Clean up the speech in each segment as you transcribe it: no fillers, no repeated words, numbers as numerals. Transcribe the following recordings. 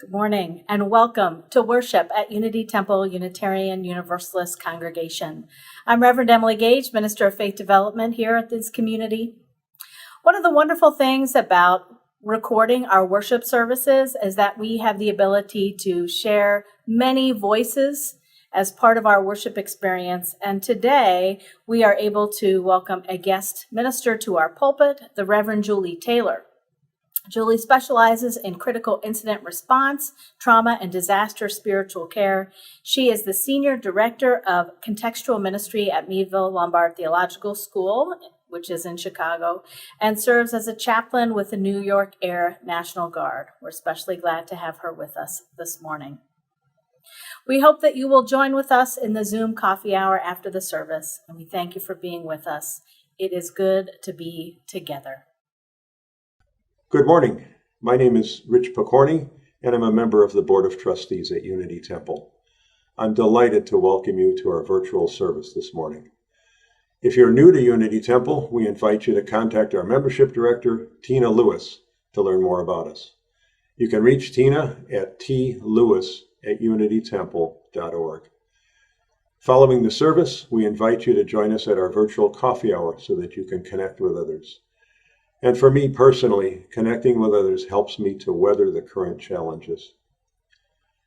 Good morning and welcome to worship at Unity Temple Unitarian Universalist Congregation. I'm Reverend Emily Gage, Minister of Faith Development here at this community. One of the wonderful things about recording our worship services is that we have the ability to share many voices as part of our worship experience. And today we are able to welcome a guest minister to our pulpit, the Reverend Julie Taylor. Julie specializes in critical incident response, trauma, and disaster spiritual care. She is the Senior Director of Contextual Ministry at Meadville Lombard Theological School, which is in Chicago, and serves as a chaplain with the New York Air National Guard. We're especially glad to have her with us this morning. We hope that you will join with us in the Zoom coffee hour after the service, and we thank you for being with us. It is good to be together. Good morning. My name is Rich Picorni, and I'm a member of the Board of Trustees at Unity Temple. I'm delighted to welcome you to our virtual service this morning. If you're new to Unity Temple, we invite you to contact our membership director, Tina Lewis, to learn more about us. You can reach Tina at tlewis@unitytemple.org. Following the service, we invite you to join us at our virtual coffee hour so that you can connect with others. And for me personally, connecting with others helps me to weather the current challenges.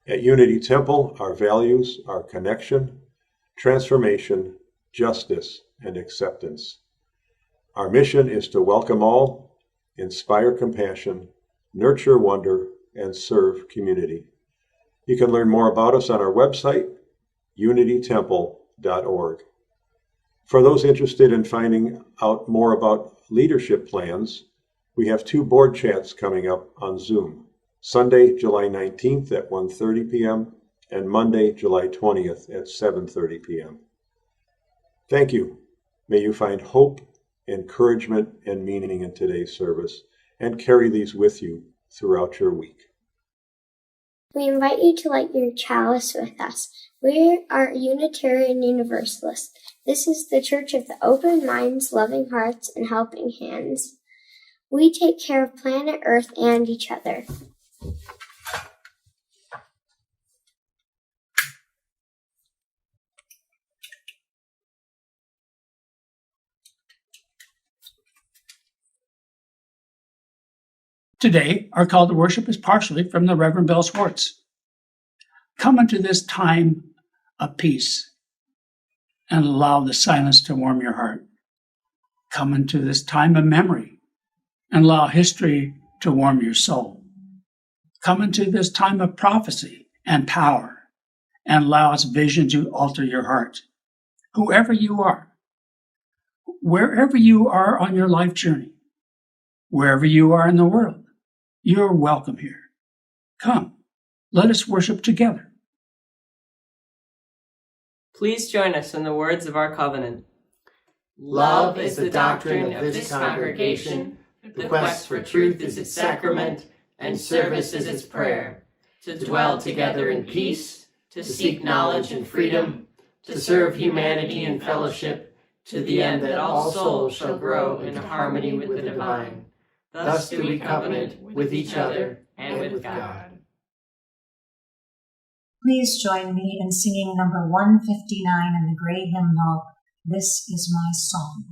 At Unity Temple, our values are connection, transformation, justice, and acceptance. Our mission is to welcome all, inspire compassion, nurture wonder, and serve community. You can learn more about us on our website, unitytemple.org. For those interested in finding out more about leadership plans, we have 2 board chats coming up on Zoom, Sunday, July 19th at 1:30 p.m. and Monday, July 20th at 7:30 p.m. Thank you. May you find hope, encouragement, and meaning in today's service, and carry these with you throughout your week. We invite you to light your chalice with us. We are Unitarian Universalists. This is the church of the open minds, loving hearts, and helping hands. We take care of planet Earth and each other. Today, our call to worship is partially from the Reverend Bill Schwartz. Come into this time of peace and allow the silence to warm your heart. Come into this time of memory and allow history to warm your soul. Come into this time of prophecy and power and allow its vision to alter your heart. Whoever you are, wherever you are on your life journey, wherever you are in the world, you're welcome here. Come, let us worship together. Please join us in the words of our covenant. Love is the doctrine of this congregation, the quest for truth is its sacrament, and service is its prayer, to dwell together in peace, to seek knowledge and freedom, to serve humanity in fellowship, to the end that all souls shall grow into harmony with the divine. Thus do we covenant with each other and with God. Please join me in singing number 159 in the Gray Hymnal, This Is My Song.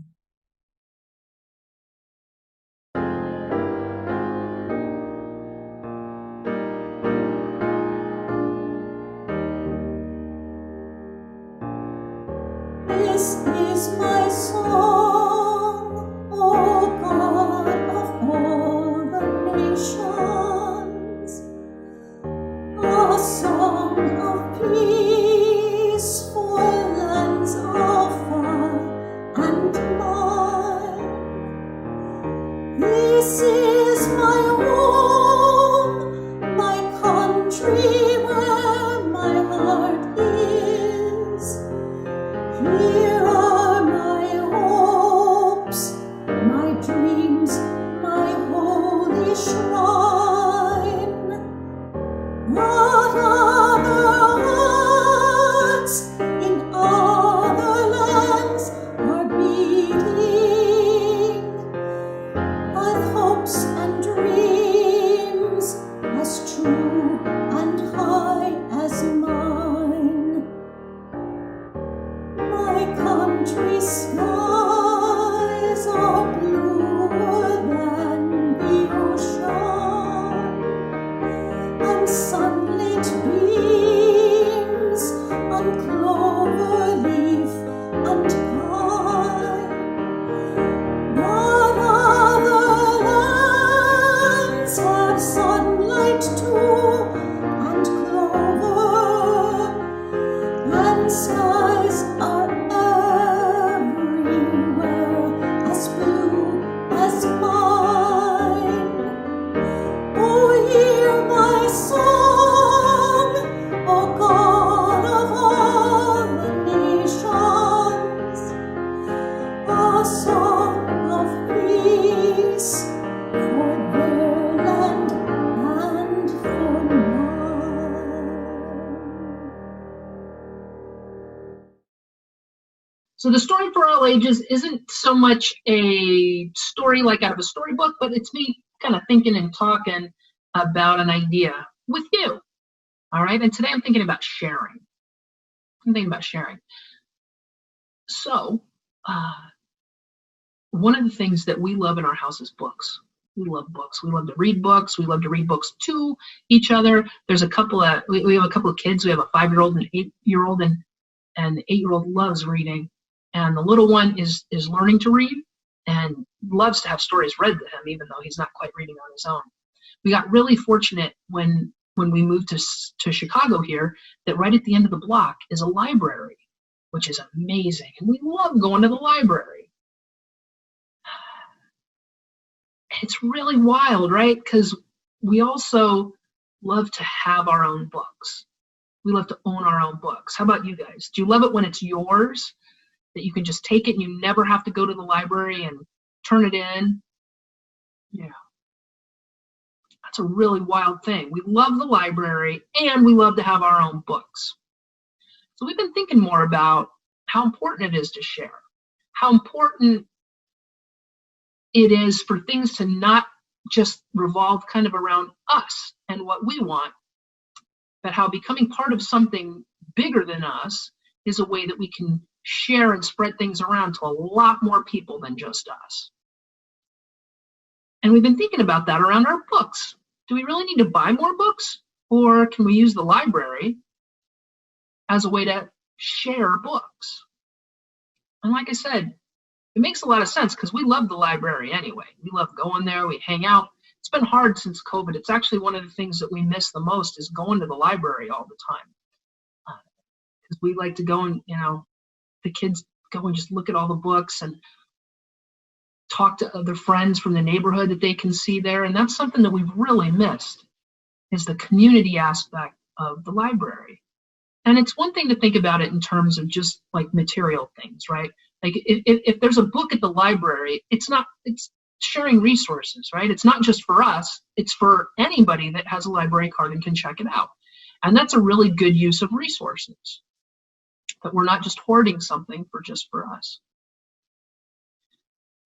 This is my song, O God of all the nations, a song of peace for lands afar and mine. This is my home, my country where my heart is. Here are my hopes, my dreams, my holy shrine. What other hearts in other lands are beating a song of peace for their land and for mine. So the story for all ages isn't so much a story like out of a storybook, but it's me kind of thinking and talking about an idea with you. All right. And today I'm thinking about sharing. So one of the things that we love in our house is books. We love books. We love to read books. We love to read books to each other. There's a couple of, we have a couple of kids. We have a 5-year-old and an 8-year-old, and the 8-year-old loves reading. And the little one is learning to read and loves to have stories read to him, even though he's not quite reading on his own. We got really fortunate when we moved to Chicago here, that right at the end of the block is a library, which is amazing. And we love going to the library. It's really wild, right? Because we also love to have our own books. We love to own our own books. How about you guys? Do you love it when it's yours, that you can just take it and you never have to go to the library and turn it in? Yeah. That's a really wild thing. We love the library and we love to have our own books. So we've been thinking more about how important it is to share, how important it is for things to not just revolve kind of around us and what we want, but how becoming part of something bigger than us is a way that we can share and spread things around to a lot more people than just us. And we've been thinking about that around our books. Do we really need to buy more books, or can we use the library as a way to share books? And like I said, it makes a lot of sense because we love the library anyway. We love going there, we hang out. It's been hard since COVID. It's actually one of the things that we miss the most is going to the library all the time. Because we like to go and, the kids go and just look at all the books and talk to other friends from the neighborhood that they can see there. And that's something that we've really missed, is the community aspect of the library. And it's one thing to think about it in terms of just like material things, right? Like if there's a book at the library, it's sharing resources, right? It's not just for us, it's for anybody that has a library card and can check it out. And that's a really good use of resources, that we're not just hoarding something just for us.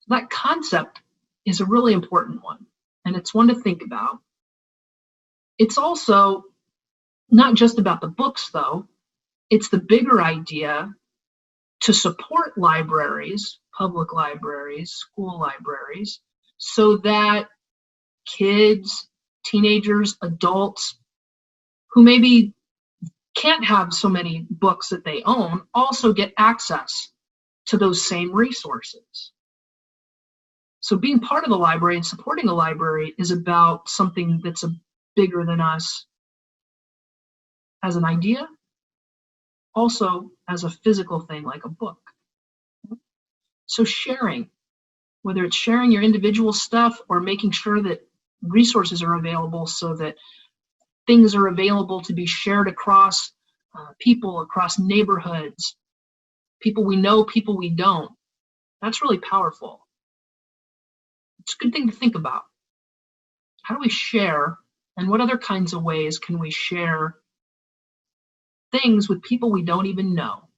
That concept is a really important one, and it's one to think about. It's also not just about the books, though. It's the bigger idea to support libraries, public libraries, school libraries, so that kids, teenagers, adults who maybe can't have so many books that they own also get access to those same resources. So being part of the library and supporting a library is about something that's bigger than us as an idea, also as a physical thing like a book. So sharing, whether it's sharing your individual stuff or making sure that resources are available so that things are available to be shared across people, across neighborhoods, people we know, people we don't, that's really powerful. It's a good thing to think about. How do we share, and what other kinds of ways can we share things with people we don't even know?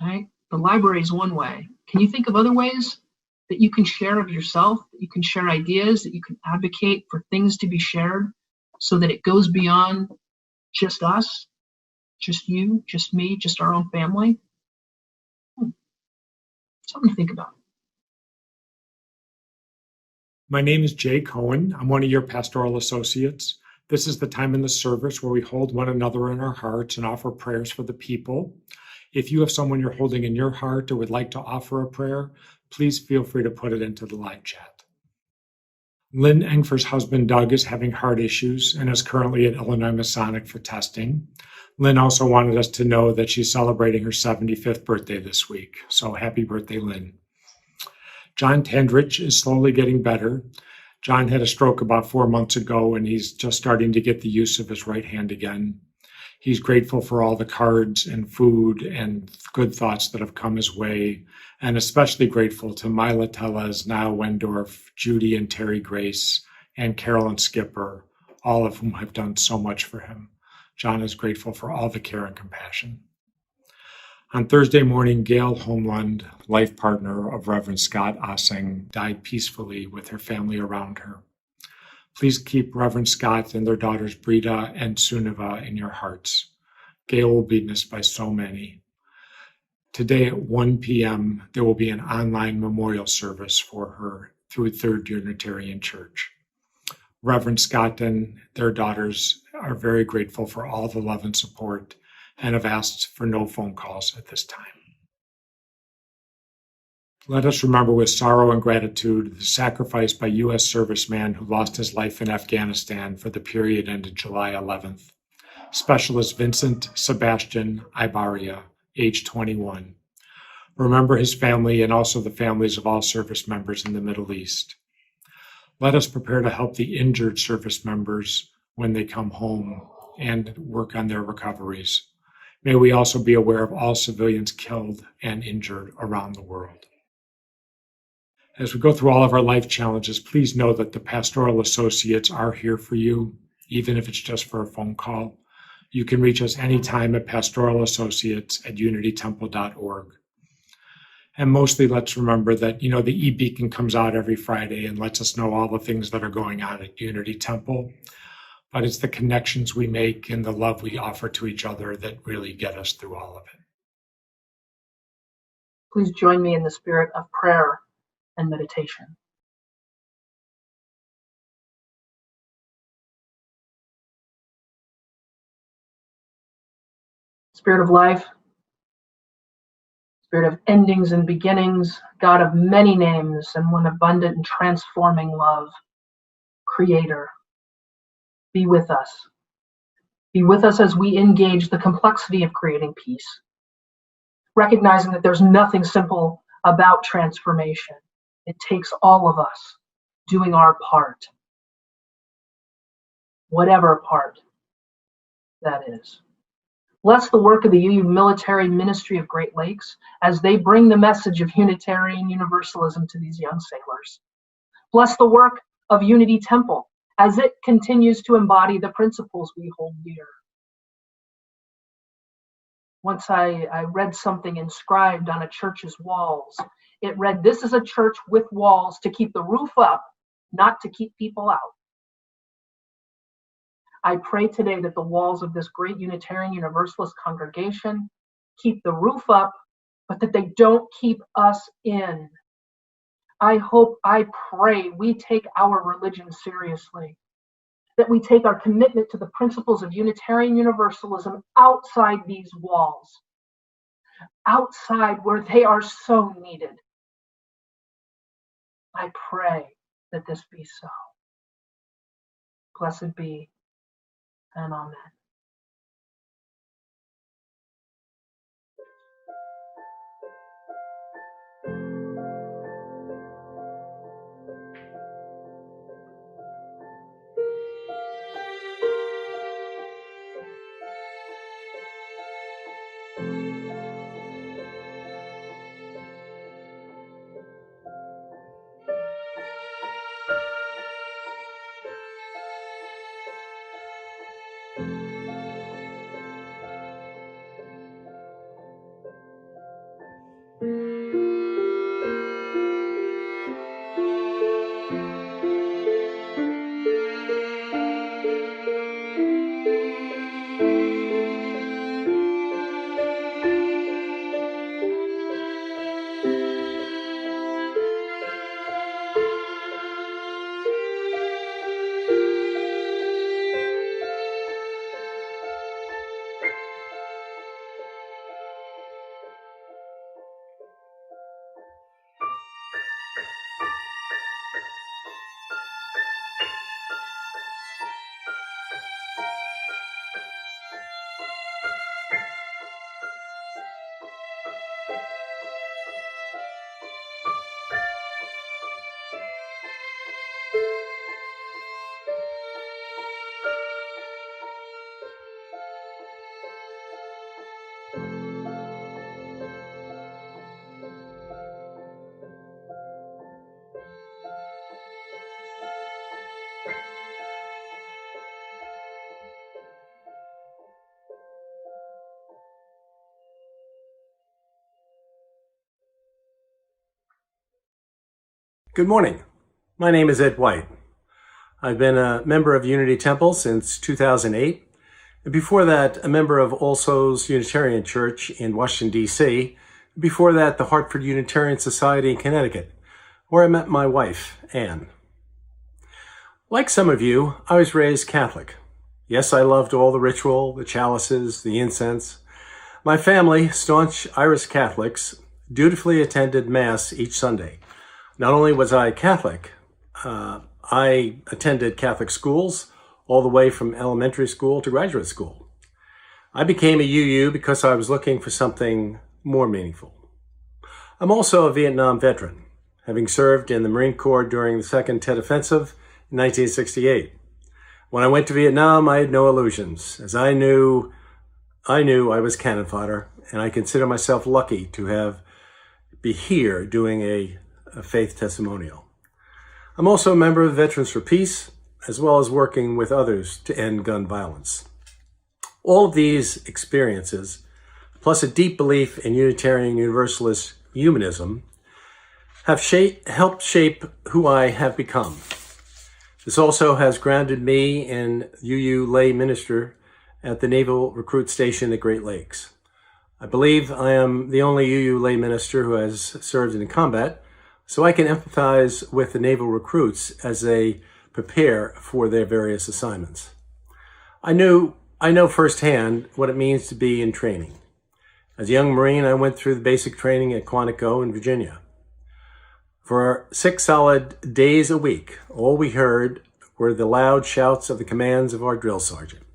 Right? The library is one way. Can you think of other ways that you can share of yourself, that you can share ideas, that you can advocate for things to be shared so that it goes beyond just us, just you, just me, just our own family? Something to think about. My name is Jay Cohen. I'm one of your pastoral associates. This is the time in the service where we hold one another in our hearts and offer prayers for the people. If you have someone you're holding in your heart or would like to offer a prayer, please feel free to put it into the live chat. Lynn Engfer's husband, Doug, is having heart issues and is currently at Illinois Masonic for testing. Lynn also wanted us to know that she's celebrating her 75th birthday this week. So happy birthday, Lynn. John Tandrich is slowly getting better. John had a stroke about 4 months ago, and he's just starting to get the use of his right hand again. He's grateful for all the cards and food and good thoughts that have come his way, and especially grateful to Mila Tellez, Niall Wendorf, Judy and Terry Grace, and Carolyn Skipper, all of whom have done so much for him. John is grateful for all the care and compassion. On Thursday morning, Gail Homeland, life partner of Reverend Scott Ossing, died peacefully with her family around her. Please keep Reverend Scott and their daughters Brita and Suniva in your hearts. Gail will be missed by so many. Today at 1 p.m., there will be an online memorial service for her through Third Unitarian Church. Reverend Scott and their daughters are very grateful for all the love and support and have asked for no phone calls at this time. Let us remember with sorrow and gratitude the sacrifice by U.S. serviceman who lost his life in Afghanistan for the period ended July 11th. Specialist Vincent Sebastian Ibarria, age 21. Remember his family and also the families of all service members in the Middle East. Let us prepare to help the injured service members when they come home and work on their recoveries. May we also be aware of all civilians killed and injured around the world. As we go through all of our life challenges, please know that the pastoral associates are here for you, even if it's just for a phone call. You can reach us anytime at pastoralassociates@unitytemple.org. And mostly let's remember that, the e-beacon comes out every Friday and lets us know all the things that are going on at Unity Temple. But it's the connections we make and the love we offer to each other that really get us through all of it. Please join me in the spirit of prayer and meditation. Spirit of life, Spirit of endings and beginnings, God of many names and one abundant and transforming love, Creator, be with us. Be with us as we engage the complexity of creating peace, recognizing that there's nothing simple about transformation. It takes all of us doing our part, whatever part that is. Bless the work of the UU Military Ministry of Great Lakes as they bring the message of Unitarian Universalism to these young sailors. Bless the work of Unity Temple as it continues to embody the principles we hold dear. Once I read something inscribed on a church's walls. It read, "This is a church with walls to keep the roof up, not to keep people out." I pray today that the walls of this great Unitarian Universalist congregation keep the roof up, but that they don't keep us in. I pray we take our religion seriously, that we take our commitment to the principles of Unitarian Universalism outside these walls, outside where they are so needed. I pray that this be so. Blessed be, and amen. Good morning. My name is Ed White. I've been a member of Unity Temple since 2008, and before that, a member of All Souls Unitarian Church in Washington, D.C., before that, the Hartford Unitarian Society in Connecticut, where I met my wife, Anne. Like some of you, I was raised Catholic. Yes, I loved all the ritual, the chalices, the incense. My family, staunch Irish Catholics, dutifully attended Mass each Sunday. Not only was I Catholic, I attended Catholic schools all the way from elementary school to graduate school. I became a UU because I was looking for something more meaningful. I'm also a Vietnam veteran, having served in the Marine Corps during the Second Tet Offensive in 1968. When I went to Vietnam, I had no illusions, as I knew I was cannon fodder, and I consider myself lucky to be here doing a faith testimonial. I'm also a member of Veterans for Peace, as well as working with others to end gun violence. All of these experiences, plus a deep belief in Unitarian Universalist humanism, have helped shape who I have become. This also has grounded me in UU lay minister at the Naval Recruit Station at Great Lakes. I believe I am the only UU lay minister who has served in combat, so I can empathize with the naval recruits as they prepare for their various assignments. I know firsthand what it means to be in training. As a young Marine, I went through the basic training at Quantico in Virginia. For 6 solid days a week, all we heard were the loud shouts of the commands of our drill sergeant.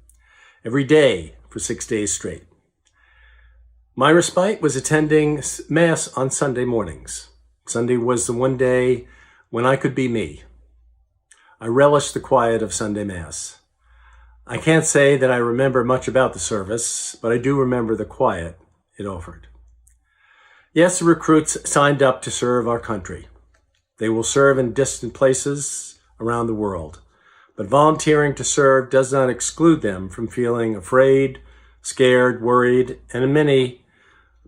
Every day for 6 days straight. My respite was attending Mass on Sunday mornings. Sunday was the one day when I could be me. I relished the quiet of Sunday Mass. I can't say that I remember much about the service, but I do remember the quiet it offered. Yes, the recruits signed up to serve our country. They will serve in distant places around the world, but volunteering to serve does not exclude them from feeling afraid, scared, worried, and many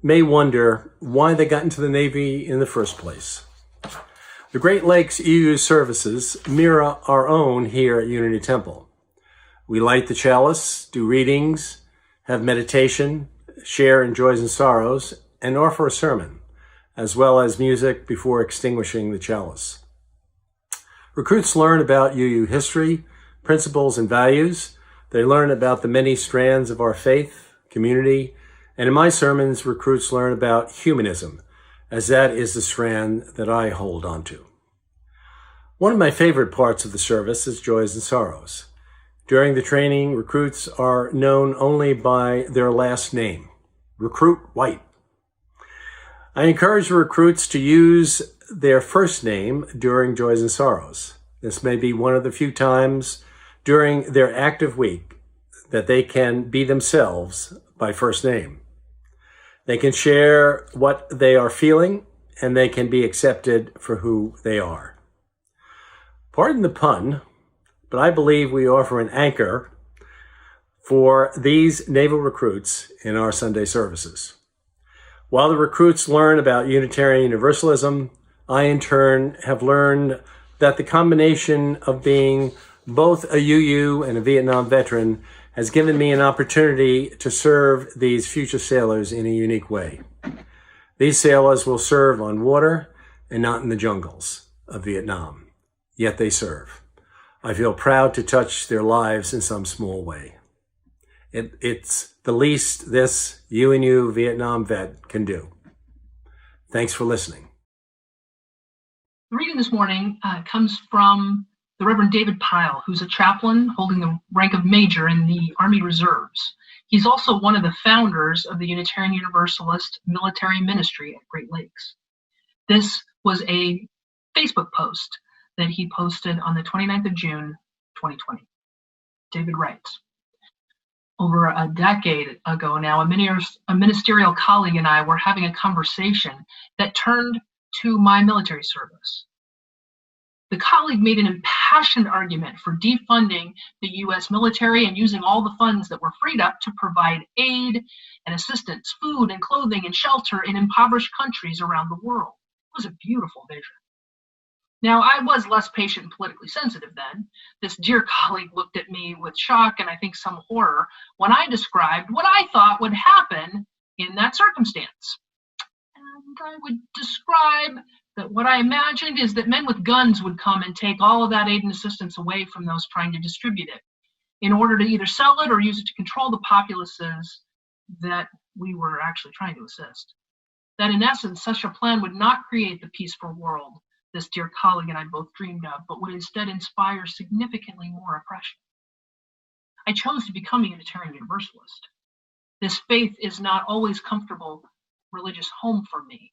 may wonder why they got into the Navy in the first place. The Great Lakes UU services mirror our own here at Unity Temple. We light the chalice, do readings, have meditation, share in joys and sorrows, and offer a sermon, as well as music before extinguishing the chalice. Recruits learn about UU history, principles, and values. They learn about the many strands of our faith, community, and in my sermons, recruits learn about humanism, as that is the strand that I hold onto. One of my favorite parts of the service is joys and sorrows. During the training, recruits are known only by their last name, Recruit White. I encourage recruits to use their first name during joys and sorrows. This may be one of the few times during their active week that they can be themselves by first name. They can share what they are feeling, and they can be accepted for who they are. Pardon the pun, but I believe we offer an anchor for these naval recruits in our Sunday services. While the recruits learn about Unitarian Universalism, I in turn have learned that the combination of being both a UU and a Vietnam veteran has given me an opportunity to serve these future sailors in a unique way. These sailors will serve on water and not in the jungles of Vietnam, yet they serve. I feel proud to touch their lives in some small way. It's the least this UNU Vietnam vet can do. Thanks for listening. The reading this morning comes from the Reverend David Pyle, who's a chaplain holding the rank of major in the Army Reserves. He's also one of the founders of the Unitarian Universalist Military Ministry at Great Lakes. This was a Facebook post that he posted on the 29th of June, 2020. David writes, over a decade ago now, a ministerial colleague and I were having a conversation that turned to my military service. The colleague made an impassioned argument for defunding the U.S. military and using all the funds that were freed up to provide aid and assistance, food and clothing and shelter in impoverished countries around the world. It was a beautiful vision. Now, I was less patient and politically sensitive then. This dear colleague looked at me with shock and I think some horror when I described what I thought would happen in that circumstance. And I would describe that what I imagined is that men with guns would come and take all of that aid and assistance away from those trying to distribute it in order to either sell it or use it to control the populaces that we were actually trying to assist. That in essence, such a plan would not create the peaceful world this dear colleague and I both dreamed of, but would instead inspire significantly more oppression. I chose to become a Unitarian Universalist. This faith is not always comfortable religious home for me.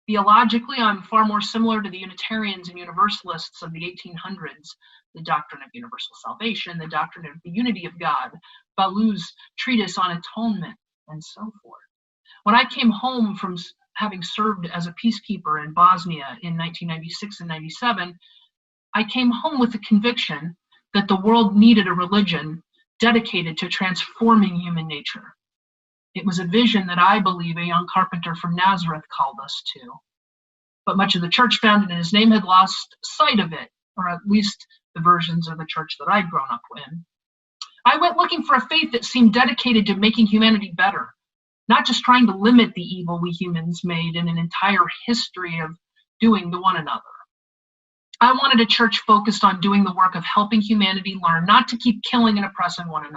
Theologically, I'm far more similar to the Unitarians and Universalists of the 1800s, the doctrine of universal salvation, the doctrine of the unity of God, Ballou's treatise on atonement, and so forth. When I came home from having served as a peacekeeper in Bosnia in 1996 and 97, I came home with the conviction that the world needed a religion dedicated to transforming human nature. It was a vision that I believe a young carpenter from Nazareth called us to. But much of the church founded in his name had lost sight of it, or at least the versions of the church that I'd grown up in. I went looking for a faith that seemed dedicated to making humanity better, not just trying to limit the evil we humans made in an entire history of doing to one another. I wanted a church focused on doing the work of helping humanity learn not to keep killing and oppressing one another.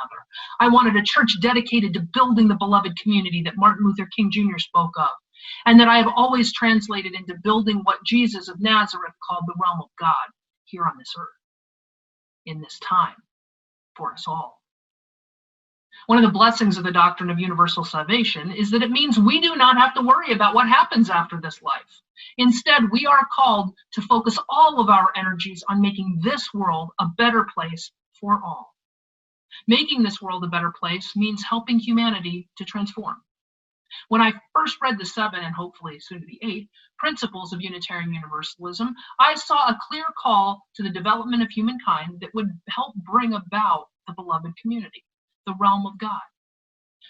I wanted a church dedicated to building the beloved community that Martin Luther King Jr. spoke of, and that I have always translated into building what Jesus of Nazareth called the realm of God here on this earth, in this time, for us all. One of the blessings of the doctrine of universal salvation is that it means we do not have to worry about what happens after this life. Instead, we are called to focus all of our energies on making this world a better place for all. Making this world a better place means helping humanity to transform. When I first read the 7 and hopefully soon to be 8 principles of Unitarian Universalism, I saw a clear call to the development of humankind that would help bring about the beloved community, the realm of God.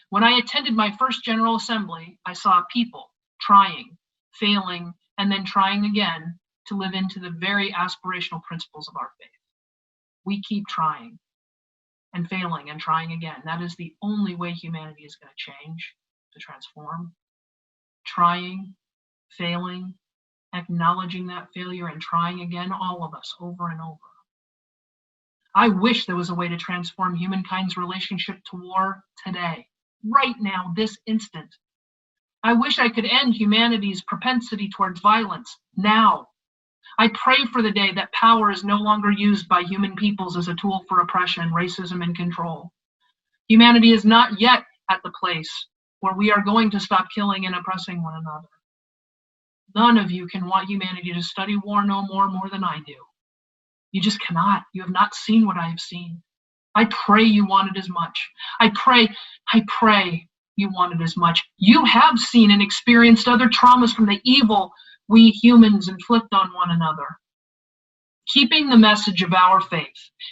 When I attended my first General Assembly, I saw people trying, failing, and then trying again to live into the very aspirational principles of our faith. We keep trying and failing and trying again. That is the only way humanity is going to change, to transform. Trying, failing, acknowledging that failure, and trying again, all of us, over and over. I wish there was a way to transform humankind's relationship to war today, right now, this instant. I wish I could end humanity's propensity towards violence now. I pray for the day that power is no longer used by human peoples as a tool for oppression, racism, and control. Humanity is not yet at the place where we are going to stop killing and oppressing one another. None of you can want humanity to study war no more than I do. You just cannot. You have not seen what I have seen. I pray you want it as much. I pray you want it as much. You have seen and experienced other traumas from the evil we humans inflict on one another. Keeping the message of our faith,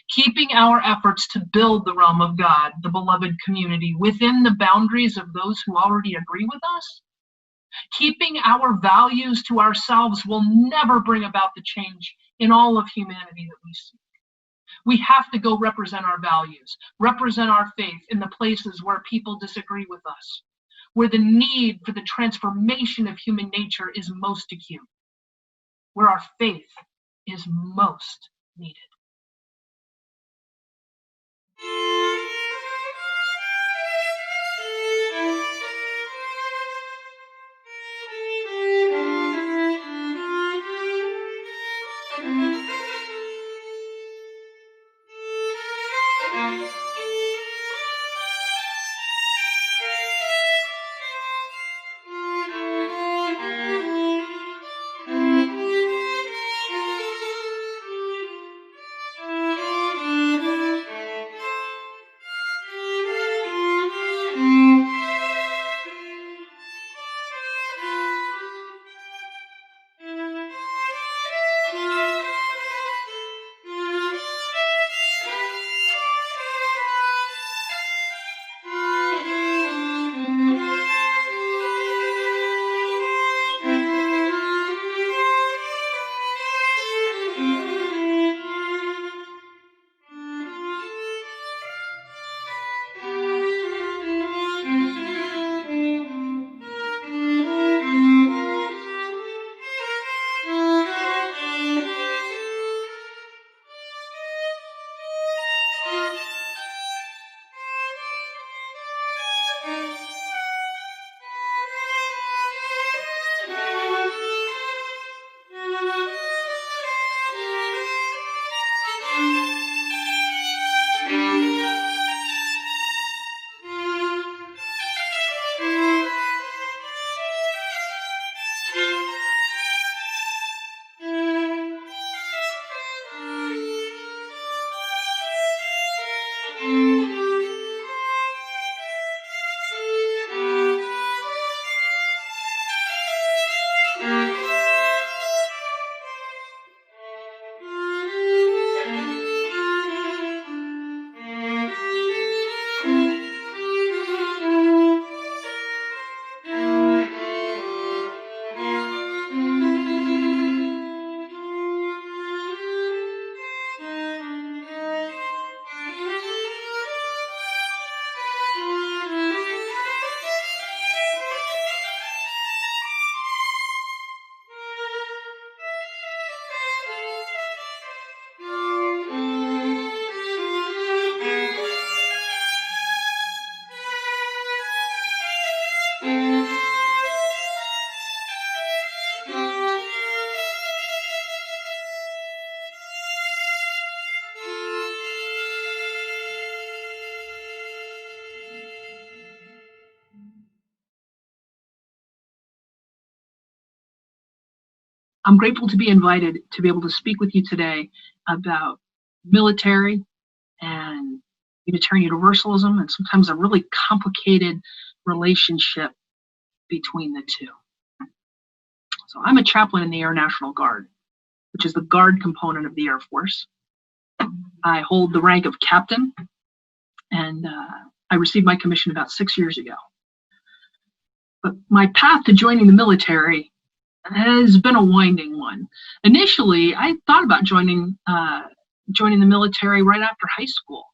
keeping our efforts to build the realm of God, the beloved community, within the boundaries of those who already agree with us, keeping our values to ourselves will never bring about the change in all of humanity that we seek. We have to go represent our values, represent our faith in the places where people disagree with us, where the need for the transformation of human nature is most acute, where our faith is most needed. I'm grateful to be invited to be able to speak with you today about military and Unitarian Universalism, and sometimes a really complicated relationship between the two. So I'm a chaplain in the Air National Guard, which is the guard component of the Air Force. I hold the rank of captain, and I received my commission about 6 years ago. But my path to joining the military has been a winding one. Initially, I thought about joining the military right after high school,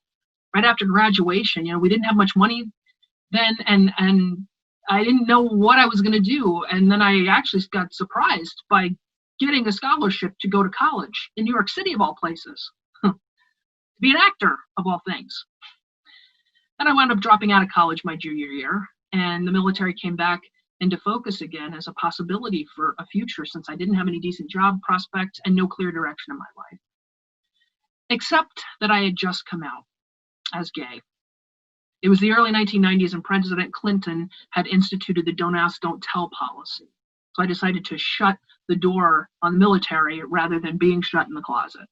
right after graduation. You know, we didn't have much money then, and I didn't know what I was going to do. And then I actually got surprised by getting a scholarship to go to college in New York City, of all places, to be an actor, of all things. Then I wound up dropping out of college my junior year, and the military came back into focus again as a possibility for a future, since I didn't have any decent job prospects and no clear direction in my life. Except that I had just come out as gay. It was the early 1990s, and President Clinton had instituted the don't ask, don't tell policy. So I decided to shut the door on the military rather than being shut in the closet.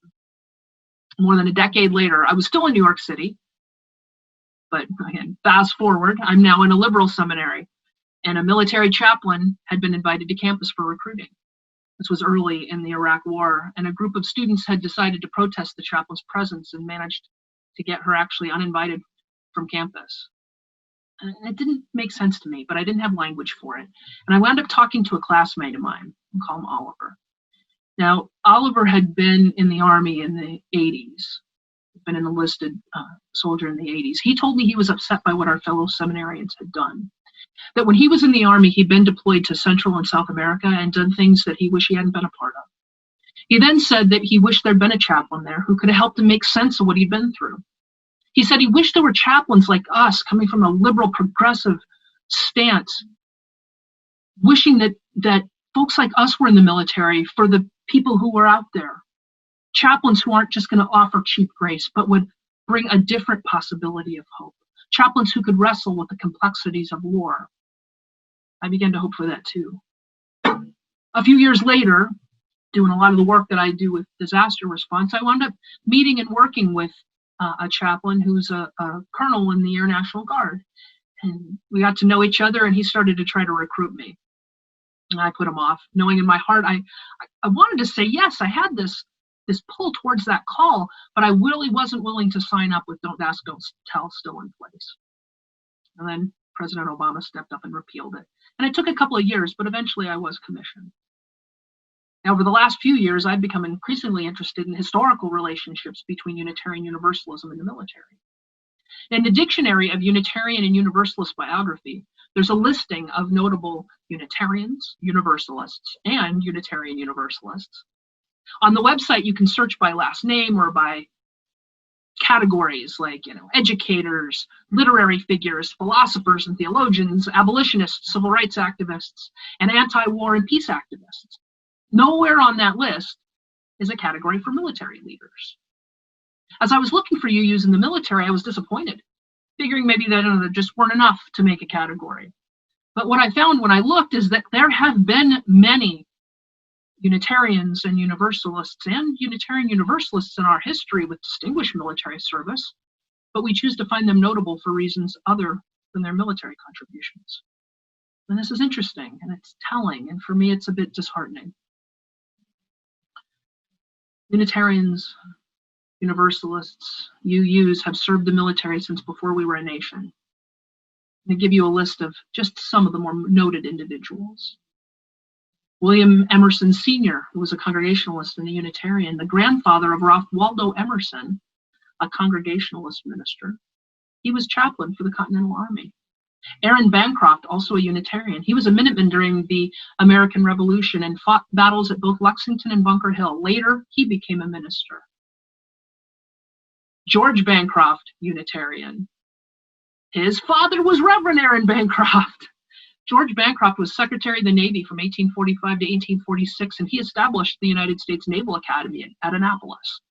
More than a decade later, I was still in New York City, but again, fast forward, I'm now in a liberal seminary, and a military chaplain had been invited to campus for recruiting. This was early in the Iraq War, and a group of students had decided to protest the chaplain's presence and managed to get her actually uninvited from campus. And it didn't make sense to me, but I didn't have language for it. And I wound up talking to a classmate of mine, we'll call him Oliver. Now, Oliver had been in the Army in the 80s, been an enlisted soldier in the 80s. He told me he was upset by what our fellow seminarians had done. That when he was in the Army, he'd been deployed to Central and South America and done things that he wished he hadn't been a part of. He then said that he wished there'd been a chaplain there who could have helped him make sense of what he'd been through. He said he wished there were chaplains like us, coming from a liberal, progressive stance, wishing that folks like us were in the military for the people who were out there. Chaplains who aren't just going to offer cheap grace, but would bring a different possibility of hope. Chaplains who could wrestle with the complexities of war. I began to hope for that too. A few years later, doing a lot of the work that I do with disaster response, I wound up meeting and working with a chaplain who's a colonel in the Air National Guard. And we got to know each other, and he started to try to recruit me. And I put him off, knowing in my heart I wanted to say yes. I had this pull towards that call, but I really wasn't willing to sign up with don't ask, don't tell still in place. And then President Obama stepped up and repealed it. And it took a couple of years, but eventually I was commissioned. Now, over the last few years, I've become increasingly interested in historical relationships between Unitarian Universalism and the military. In the Dictionary of Unitarian and Universalist Biography, there's a listing of notable Unitarians, Universalists, and Unitarian Universalists. On the website, you can search by last name or by categories like, educators, literary figures, philosophers and theologians, abolitionists, civil rights activists, and anti-war and peace activists. Nowhere on that list is a category for military leaders. As I was looking for UUs in the military, I was disappointed, figuring maybe that there just weren't enough to make a category. But what I found when I looked is that there have been many Unitarians and Universalists and Unitarian Universalists in our history with distinguished military service, but we choose to find them notable for reasons other than their military contributions. And this is interesting, and it's telling, and for me it's a bit disheartening. Unitarians, Universalists, UUs have served the military since before we were a nation. I'm going to give you a list of just some of the more noted individuals. William Emerson Sr., who was a Congregationalist and a Unitarian, the grandfather of Ralph Waldo Emerson, a Congregationalist minister. He was chaplain for the Continental Army. Aaron Bancroft, also a Unitarian. He was a Minuteman during the American Revolution and fought battles at both Lexington and Bunker Hill. Later, he became a minister. George Bancroft, Unitarian. His father was Reverend Aaron Bancroft. George Bancroft was Secretary of the Navy from 1845 to 1846, and he established the United States Naval Academy at Annapolis.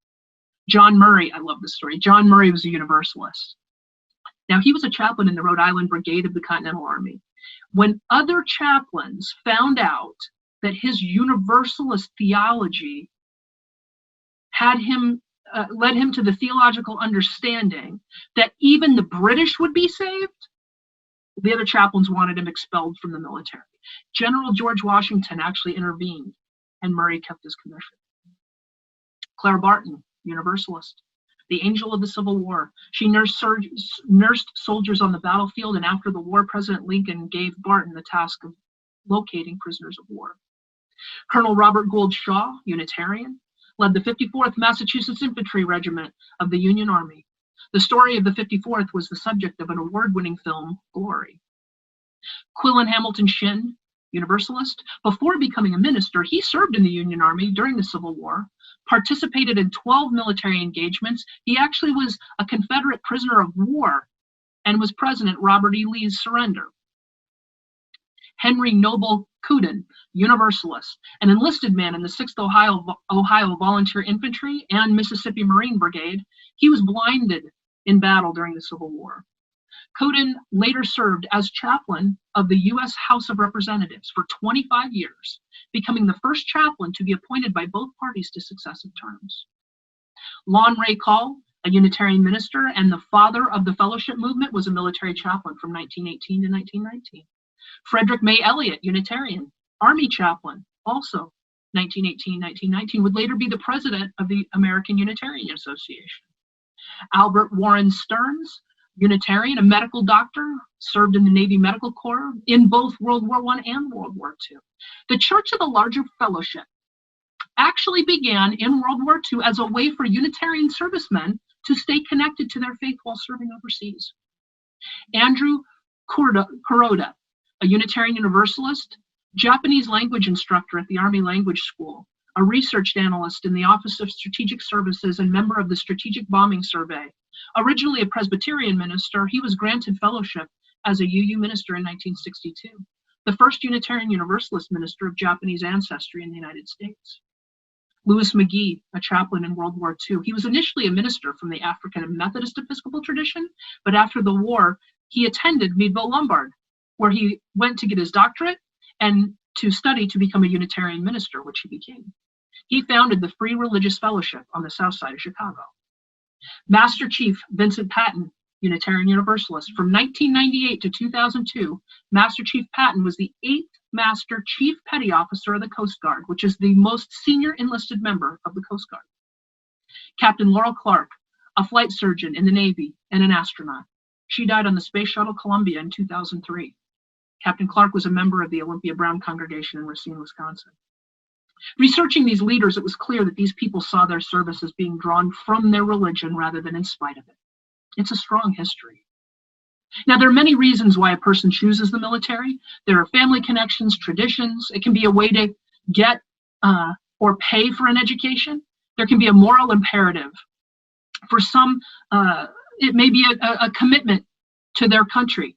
John Murray, I love this story. John Murray was a Universalist. Now, he was a chaplain in the Rhode Island Brigade of the Continental Army. When other chaplains found out that his universalist theology had him led him to the theological understanding that even the British would be saved. The other chaplains wanted him expelled from the military. General George Washington actually intervened, and Murray kept his commission. Clara Barton, Universalist, the angel of the Civil War. She nursed soldiers on the battlefield, and after the war, President Lincoln gave Barton the task of locating prisoners of war. Colonel Robert Gould Shaw, Unitarian, led the 54th Massachusetts Infantry Regiment of the Union Army. The story of the 54th was the subject of an award-winning film, Glory. Quillen Hamilton Shinn, Universalist. Before becoming a minister, he served in the Union Army during the Civil War, participated in 12 military engagements. He actually was a Confederate prisoner of war and was President Robert E. Lee's surrender. Henry Noble Cuden, Universalist, an enlisted man in the 6th Ohio Volunteer Infantry and Mississippi Marine Brigade. He was blinded in battle during the Civil War. Cuden later served as chaplain of the U.S. House of Representatives for 25 years, becoming the first chaplain to be appointed by both parties to successive terms. Lon Ray Call, a Unitarian minister and the father of the fellowship movement, was a military chaplain from 1918 to 1919. Frederick May Elliott, Unitarian, Army chaplain, also 1918-1919, would later be the president of the American Unitarian Association. Albert Warren Stearns, Unitarian, a medical doctor, served in the Navy Medical Corps in both World War I and World War II. The Church of the Larger Fellowship actually began in World War II as a way for Unitarian servicemen to stay connected to their faith while serving overseas. Andrew Kuroda, a Unitarian Universalist, Japanese language instructor at the Army Language School, a research analyst in the Office of Strategic Services and member of the Strategic Bombing Survey. Originally a Presbyterian minister, he was granted fellowship as a UU minister in 1962, the first Unitarian Universalist minister of Japanese ancestry in the United States. Louis McGee, a chaplain in World War II. He was initially a minister from the African and Methodist Episcopal tradition, but after the war, he attended Meadville Lombard, where he went to get his doctorate and to study to become a Unitarian minister, which he became. He founded the Free Religious Fellowship on the south side of Chicago. Master Chief Vincent Patton, Unitarian Universalist. From 1998 to 2002, Master Chief Patton was the 8th Master Chief Petty Officer of the Coast Guard, which is the most senior enlisted member of the Coast Guard. Captain Laurel Clark, a flight surgeon in the Navy and an astronaut. She died on the Space Shuttle Columbia in 2003. Captain Clark was a member of the Olympia Brown congregation in Racine, Wisconsin. Researching these leaders, it was clear that these people saw their service as being drawn from their religion rather than in spite of it. It's a strong history. Now, there are many reasons why a person chooses the military. There are family connections, traditions. It can be a way to get or pay for an education. There can be a moral imperative. For some, it may be a commitment to their country,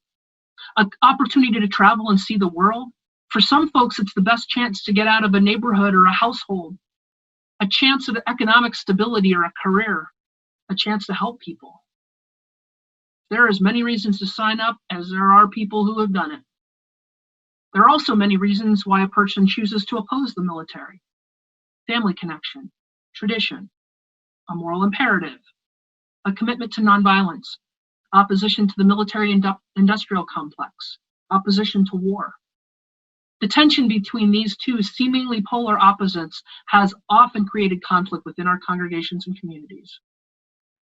an opportunity to travel and see the world. For some folks, it's the best chance to get out of a neighborhood or a household, a chance of economic stability or a career, a chance to help people. There are as many reasons to sign up as there are people who have done it. There are also many reasons why a person chooses to oppose the military. Family connection, tradition, a moral imperative, a commitment to nonviolence, opposition to the military industrial complex, opposition to war. The tension between these two seemingly polar opposites has often created conflict within our congregations and communities.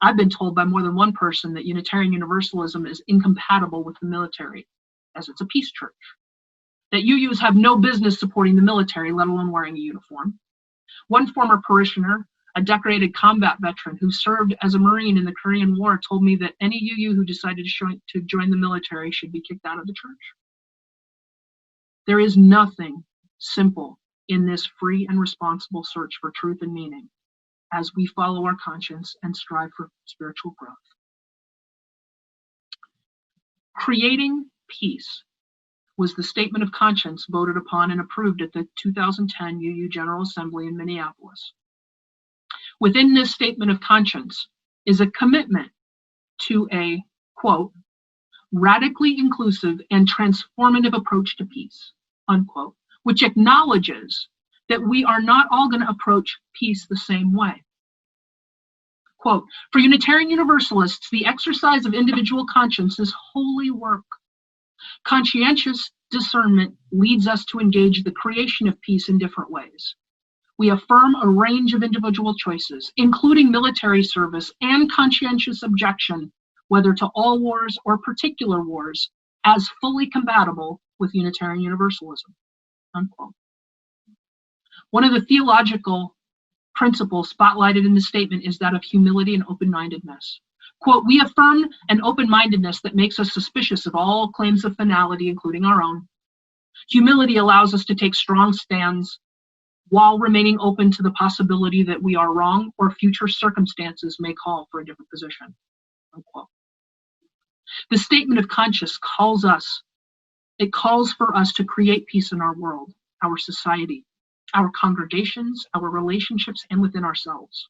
I've been told by more than one person that Unitarian Universalism is incompatible with the military, as it's a peace church. That UUs have no business supporting the military, let alone wearing a uniform. One former parishioner, a decorated combat veteran who served as a Marine in the Korean War, told me that any UU who decided to join the military should be kicked out of the church. There is nothing simple in this free and responsible search for truth and meaning as we follow our conscience and strive for spiritual growth. Creating peace was the statement of conscience voted upon and approved at the 2010 UU General Assembly in Minneapolis. Within this statement of conscience is a commitment to a, quote, radically inclusive and transformative approach to peace, unquote, which acknowledges that we are not all going to approach peace the same way. Quote, for Unitarian Universalists, the exercise of individual conscience is holy work. Conscientious discernment leads us to engage the creation of peace in different ways. We affirm a range of individual choices, including military service and conscientious objection, whether to all wars or particular wars, as fully compatible with Unitarian Universalism. Unquote. One of the theological principle spotlighted in the statement is that of humility and open-mindedness. Quote, we affirm an open-mindedness that makes us suspicious of all claims of finality, including our own. Humility allows us to take strong stands while remaining open to the possibility that we are wrong or future circumstances may call for a different position. Unquote. The statement of conscience calls for us to create peace in our world, our society, our congregations, our relationships, and within ourselves.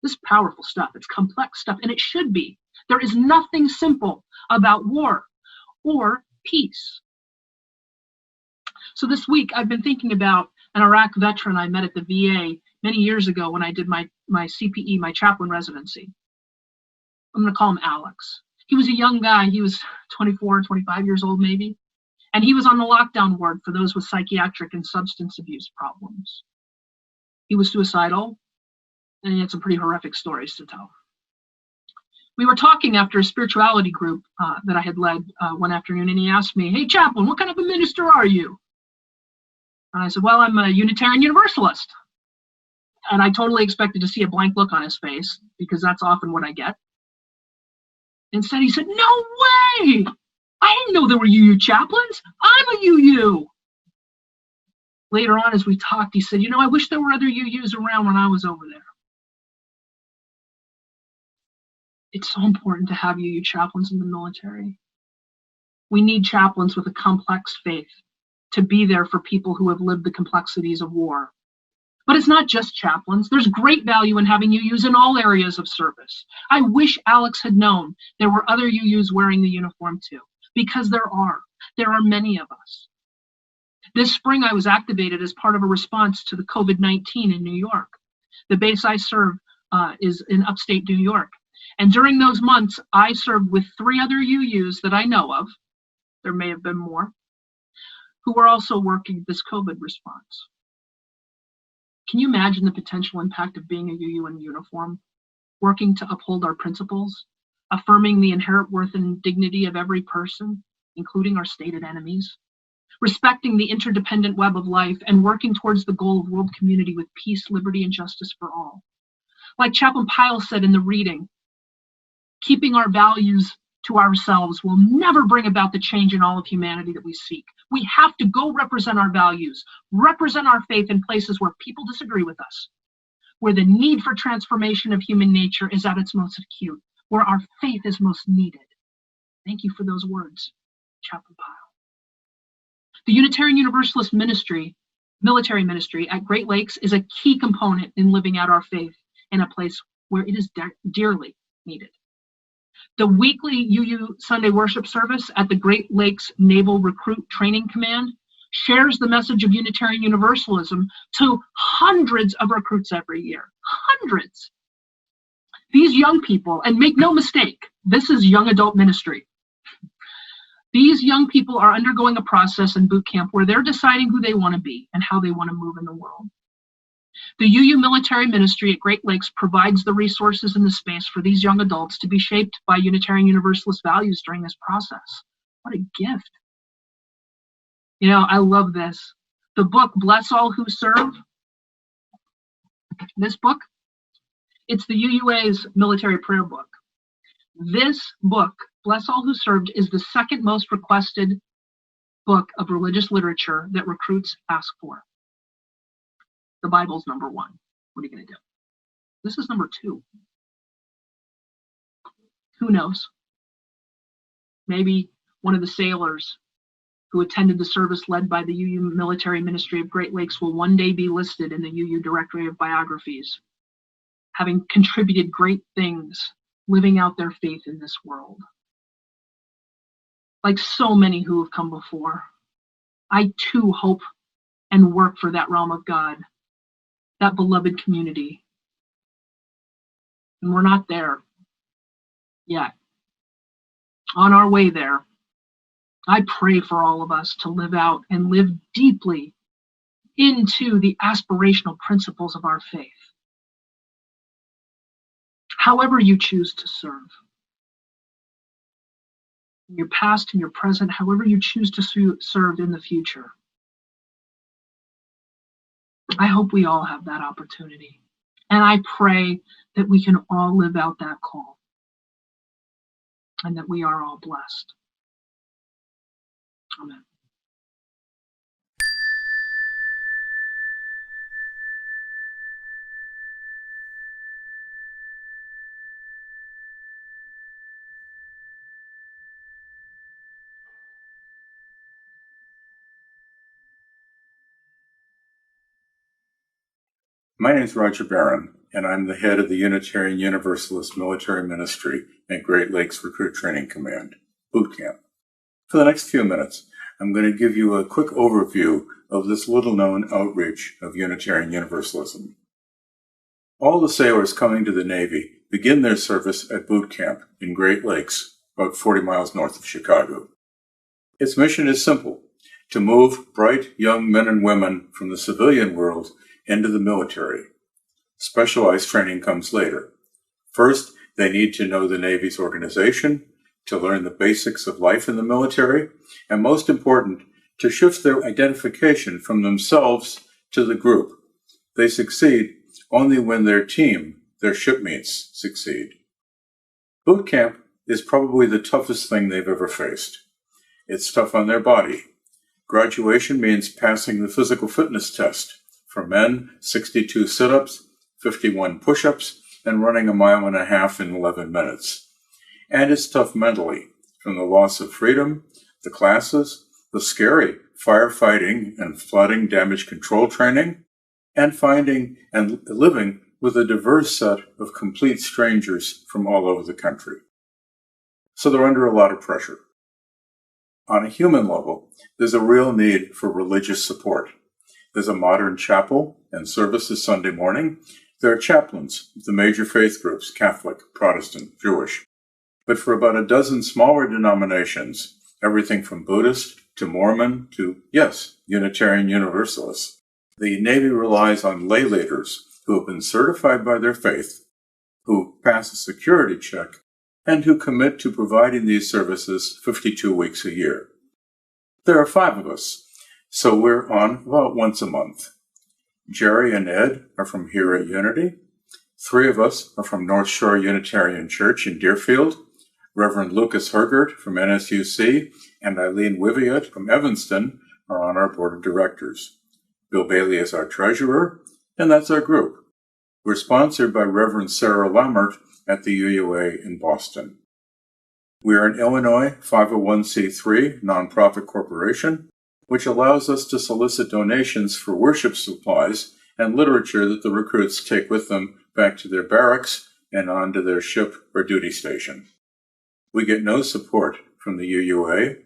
This is powerful stuff. It's complex stuff, and it should be. There is nothing simple about war or peace. So this week, I've been thinking about an Iraq veteran I met at the VA many years ago when I did my CPE, my chaplain residency. I'm going to call him Alex. He was a young guy. He was 24, 25 years old, maybe. And he was on the lockdown ward for those with psychiatric and substance abuse problems. He was suicidal, and he had some pretty horrific stories to tell. We were talking after a spirituality group that I had led one afternoon, and he asked me, hey, chaplain, what kind of a minister are you? And I said, well, I'm a Unitarian Universalist. And I totally expected to see a blank look on his face, because that's often what I get. Instead, he said, no way! I didn't know there were UU chaplains. I'm a UU. Later on, as we talked, he said, I wish there were other UUs around when I was over there. It's so important to have UU chaplains in the military. We need chaplains with a complex faith to be there for people who have lived the complexities of war. But it's not just chaplains. There's great value in having UUs in all areas of service. I wish Alex had known there were other UUs wearing the uniform too, because there are many of us. This spring, I was activated as part of a response to the COVID-19 in New York. The base I serve is in upstate New York. And during those months, I served with 3 other UUs that I know of, there may have been more, who were also working this COVID response. Can you imagine the potential impact of being a UU in uniform, working to uphold our principles, affirming the inherent worth and dignity of every person, including our stated enemies, respecting the interdependent web of life, and working towards the goal of world community with peace, liberty, and justice for all? Like Chaplain Pyle said in the reading, keeping our values to ourselves will never bring about the change in all of humanity that we seek. We have to go represent our values, represent our faith in places where people disagree with us, where the need for transformation of human nature is at its most acute, where our faith is most needed. Thank you for those words, Chaplain Pyle. The Unitarian Universalist ministry, military ministry at Great Lakes is a key component in living out our faith in a place where it is dearly needed. The weekly UU Sunday worship service at the Great Lakes Naval Recruit Training Command shares the message of Unitarian Universalism to hundreds of recruits every year. Hundreds. These young people, and make no mistake, this is young adult ministry. These young people are undergoing a process in boot camp where they're deciding who they want to be and how they want to move in the world. The UU military ministry at Great Lakes provides the resources and the space for these young adults to be shaped by Unitarian Universalist values during this process. What a gift. I love this. The book, Bless All Who Serve, this book, it's the UUA's military prayer book. This book, Bless All Who Served, is the second most requested book of religious literature that recruits ask for. The Bible's number 1. What are you going to do? This is number 2. Who knows? Maybe one of the sailors who attended the service led by the UU military ministry of Great Lakes will one day be listed in the UU directory of biographies, having contributed great things, living out their faith in this world. Like so many who have come before, I too hope and work for that realm of God, that beloved community. And we're not there yet. On our way there, I pray for all of us to live out and live deeply into the aspirational principles of our faith. However you choose to serve, in your past and your present, however you choose to serve in the future, I hope we all have that opportunity. And I pray that we can all live out that call and that we are all blessed. Amen. My name is Roger Barron, and I'm the head of the Unitarian Universalist Military Ministry at Great Lakes Recruit Training Command, Boot Camp. For the next few minutes, I'm going to give you a quick overview of this little-known outreach of Unitarian Universalism. All the sailors coming to the Navy begin their service at Boot Camp in Great Lakes, about 40 miles north of Chicago. Its mission is simple: to move bright young men and women from the civilian world into the military. Specialized training comes later. First, they need to know the Navy's organization, to learn the basics of life in the military, and most important, to shift their identification from themselves to the group. They succeed only when their team, their shipmates, succeed. Boot camp is probably the toughest thing they've ever faced. It's tough on their body. Graduation means passing the physical fitness test. For men, 62 sit-ups, 51 push-ups, and running 1.5 miles in 11 minutes. And it's tough mentally, from the loss of freedom, the classes, the scary firefighting and flooding damage control training, and finding and living with a diverse set of complete strangers from all over the country. So they're under a lot of pressure. On a human level, there's a real need for religious support. There's a modern chapel and services Sunday morning. There are chaplains of the major faith groups, Catholic, Protestant, Jewish. But for about a dozen smaller denominations, everything from Buddhist to Mormon to, yes, Unitarian Universalists, the Navy relies on lay leaders who have been certified by their faith, who pass a security check, and who commit to providing these services 52 weeks a year. There are 5 of us, so we're on about once a month. Jerry and Ed are from here at Unity. 3 of us are from North Shore Unitarian Church in Deerfield. Reverend Lucas Hergert from NSUC and Eileen Wiviot from Evanston are on our board of directors. Bill Bailey is our treasurer, and that's our group. We're sponsored by Reverend Sarah Lammert at the UUA in Boston. We are an Illinois 501c3 nonprofit corporation, which allows us to solicit donations for worship supplies and literature that the recruits take with them back to their barracks and on to their ship or duty station. We get no support from the UUA.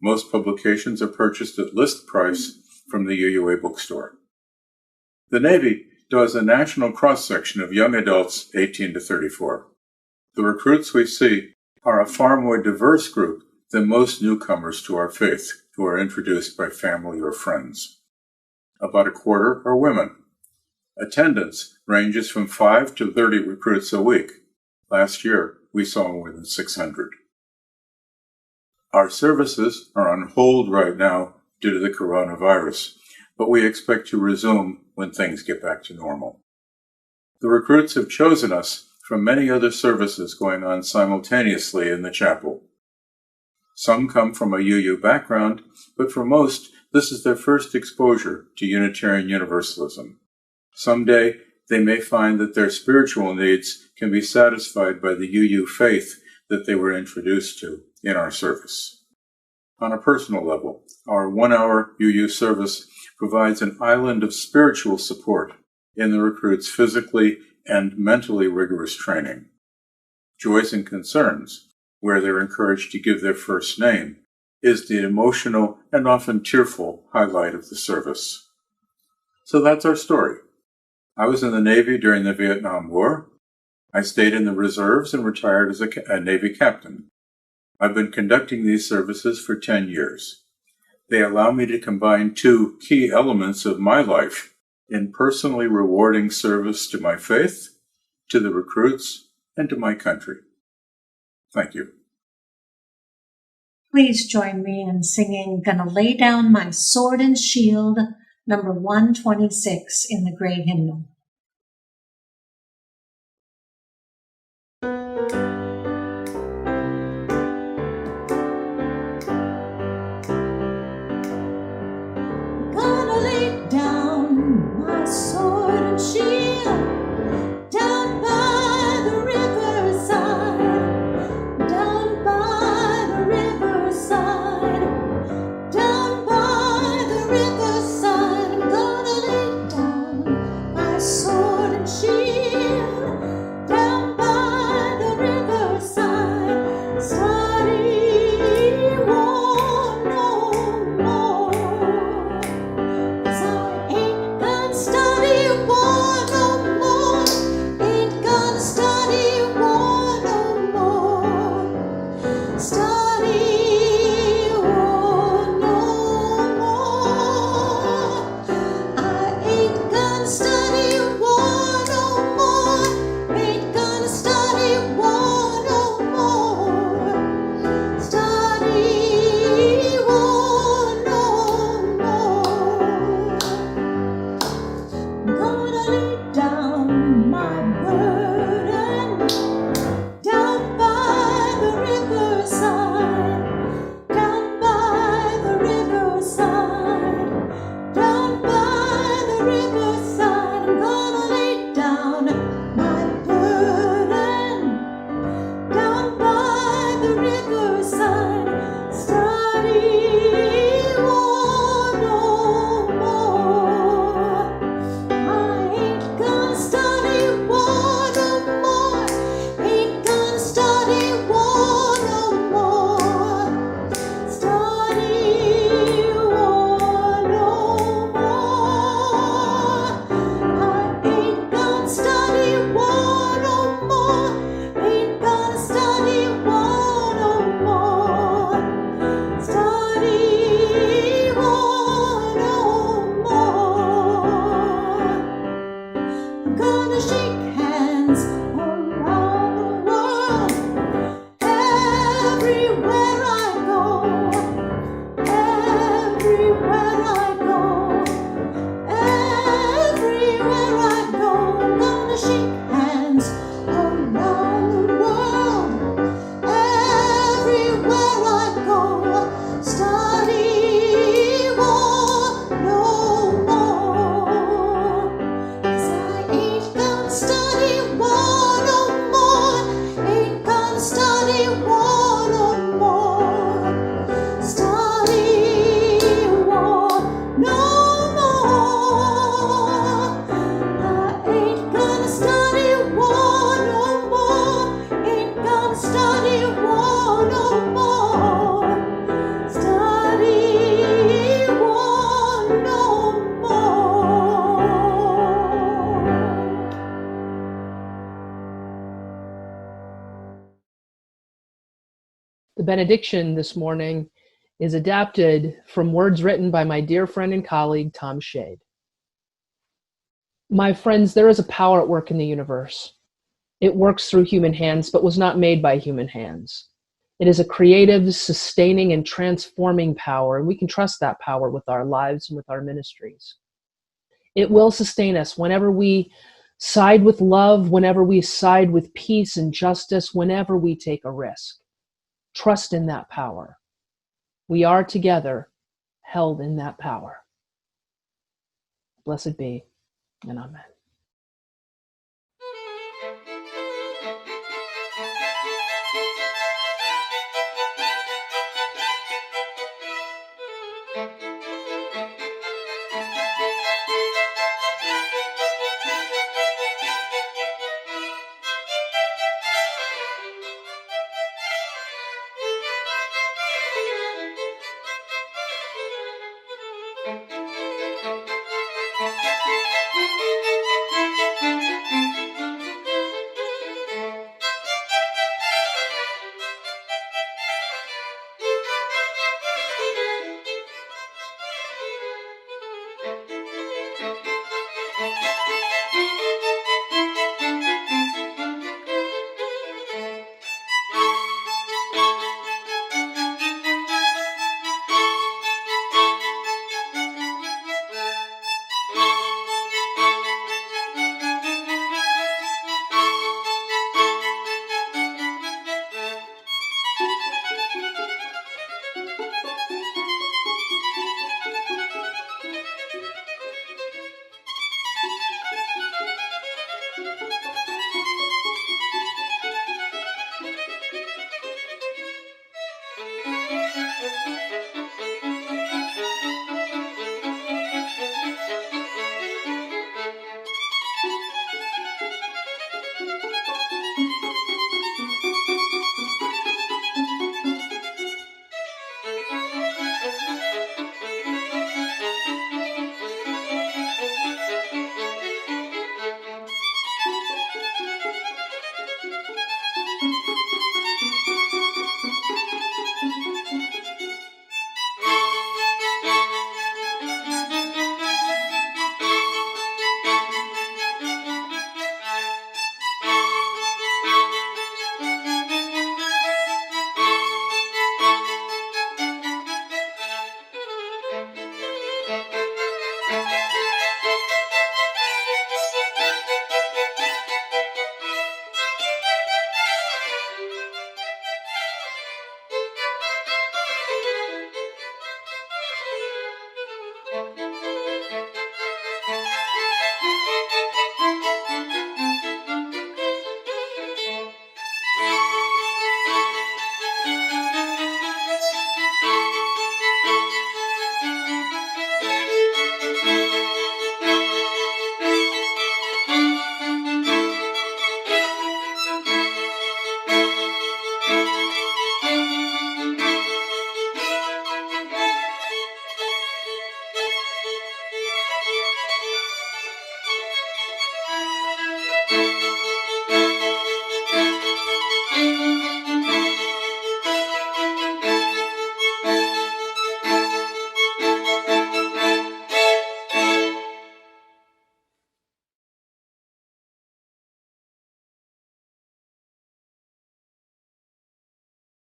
Most publications are purchased at list price from the UUA bookstore. The Navy does a national cross-section of young adults 18 to 34. The recruits we see are a far more diverse group than most newcomers to our faith who are introduced by family or friends. About a quarter are women. Attendance ranges from 5 to 30 recruits a week. Last year, we saw more than 600. Our services are on hold right now due to the coronavirus, but we expect to resume when things get back to normal. The recruits have chosen us from many other services going on simultaneously in the chapel. Some come from a UU background, but for most, this is their first exposure to Unitarian Universalism. Someday, they may find that their spiritual needs can be satisfied by the UU faith that they were introduced to in our service. On a personal level, our 1-hour UU service provides an island of spiritual support in the recruits' physically and mentally rigorous training. Joys and concerns, where they're encouraged to give their first name, is the emotional and often tearful highlight of the service. So that's our story. I was in the Navy during the Vietnam War. I stayed in the reserves and retired as a Navy captain. I've been conducting these services for 10 years. They allow me to combine two key elements of my life in personally rewarding service to my faith, to the recruits, and to my country. Thank you. Please join me in singing Gonna Lay Down My Sword and Shield, number 126 in the Great Hymnal. Gonna lay down my sword and shield down by the riverside, down by the riverside, down by the riverside. I'm gonna lay down my sword and shield down by the riverside. Study war no more, 'cause I ain't gonna study war no more, ain't gonna study war no more, study war no more. I ain't gonna study war no more, ain't gonna study war no more, study war no more. I'm gonna lay down my burden down by the riverside, down by the riverside, down by the riverside. I'm gonna lay down my burden down by the riverside. Study war no more. I ain't gonna study war no more, ain't gonna study war no more, study war no more. I ain't gonna study war no more, ain't gonna study war no more, study war no more. I'm gonna shake hands around the world, everywhere I go, everywhere I go, everywhere I go. I'm gonna shake hands around the world, everywhere I go. Study war no more, 'cause I ain't gonna study war no more, ain't gonna study war no more, study war no more. I ain't gonna study war no more, ain't gonna study war no more, study war no more. The benediction this morning is adapted from words written by my dear friend and colleague, Tom Shade. My friends, there is a power at work in the universe. It works through human hands, but was not made by human hands. It is a creative, sustaining, and transforming power, and we can trust that power with our lives and with our ministries. It will sustain us whenever we side with love, whenever we side with peace and justice, whenever we take a risk. Trust in that power. We are together, held in that power. Blessed be, and amen.